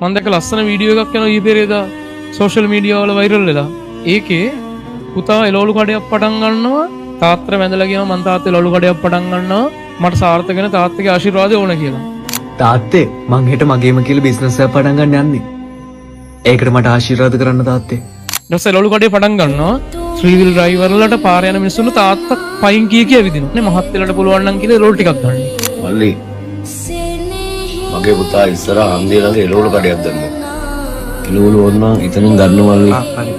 මම දැක්ක ලස්සන වීඩියෝ එකක් යනවා ඊපෙරේදා සෝෂල් මීඩියා වල වෛරල් වෙලා. ඒකේ පුතා එළවලු කඩයක් පටන් ගන්නවා. තාත්තට වැඳලා කියනවා මං තාත්තේ එළවලු කඩයක් පටන් ගන්නවා. මට සාර්ථක වෙන තාත්තගේ ආශිර්වාදය ඕන කියලා. තාත්තේ මං හෙට මගේම කියලා බිස්නස් එකක් පටන් ගන්න යන්නේ. ඒකට මට ආශිර්වාද කරන්න තාත්තේ. ඊට පස්සේ එළවලු කඩේ පටන් ගන්නවා. ත්‍රී වීල් ඩ්‍රයිවර්ලට පාර යන මිනිස්සුන්ට තාත්තා පයින් කී ඇවිදිනවා. නේ මහත් වෙලට පුළුවන් නම් කියලා එළවලු ටිකක් ගන්න. මල්ලි මගේ පුතා ඉස්සර හන්දිය ළඟ එළවලු කඩයක් දැම්මා. එළවලු ඕනනම් ඉතින් ගන්න මල්ලි. හරි.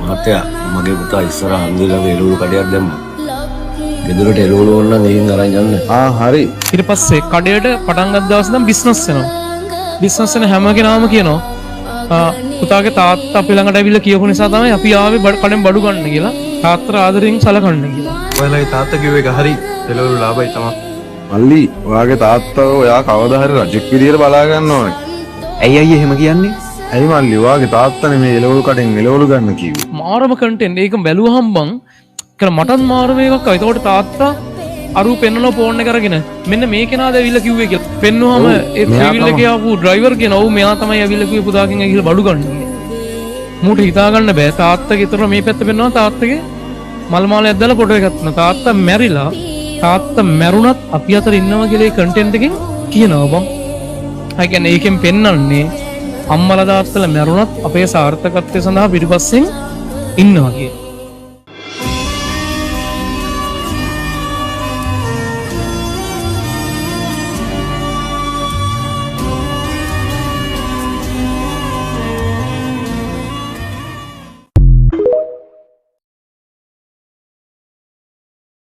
මහත්තයා මගේ පුතා ඉස්සර හන්දිය ළඟ එළවලු කඩයක් දැම්මා. ගෙදරට එළවලු ඕනනම් එයින් අරන් යන්න. හරි. ඊට පස්සේ කඩේට පටන් ගත්ත දවස් ඉඳන් බිස්නස් වෙනවා. බිස්නස් වෙන හැම කෙනාම කියනවා පුතාගේ තාත්තා අපි ළඟට ඇවිල්ලා කියපු නිසා තමයි අපි ආවේ කඩෙන් බඩු ගන්න කියලා. තාත්තට ආදරෙන් සලකන්න කියලා. ඔයාලගේ තාත්තා කිව්ව එක හරි. එළවලු ලාභයි තමයි. මල්ලි ඔයාගේ තාත්තා ඔයා කවදා හරි රජෙක් විදියට බලා ගන්න ඕනේ. ඇයි අයියේ එහෙම කියන්නේ? ඇයි මල්ලි ඔයාගේ තාත්තනේ මේ එළවලු කඩෙන් එළවලු ගන්න කිව්වේ. මාරම කන්ටෙන්ට් ඒක බැලුවහම බං කියලා මටත් මාරම එකක් ආවා. ඒතකොට තාත්තා අරු පෙන්නන ෆෝන් එක අරගෙන මෙන්න මේ කෙනාද ඇවිල්ලා කිව්වේ කියලා. පෙන්නුවාම ඒ ත්‍රිවිල් එකේ ආපු ඩ්‍රයිවර් කෙනා ඔව් මෙයා තමයි ඇවිල්ලා කිව්වේ පුතාගෙන් ඇවිල්ලා බඩු ගන්න කියලා. මූට හිතා ගන්න බෑ තාත්තගේ ඊතර මේ පැත්ත පෙන්නවා තාත්තගේ මල් මාලයක් දාලා ෆොටෝ එකක් තියෙනවා. තාත්තා මැරිලා තාත්තා මැරුණත් අපි අතර ඉන්නවා කියලා ඒ කන්ටෙන්ට් එකෙන් කියනවා බං. ඒ කියන්නේ ඒකෙන් පෙන්වන්නේ අම්මලා තාත්තලා මැරුණත් අපේ සාර්ථකත්වය සඳහා පිටිපස්සෙන් ඉන්නවා කියලා.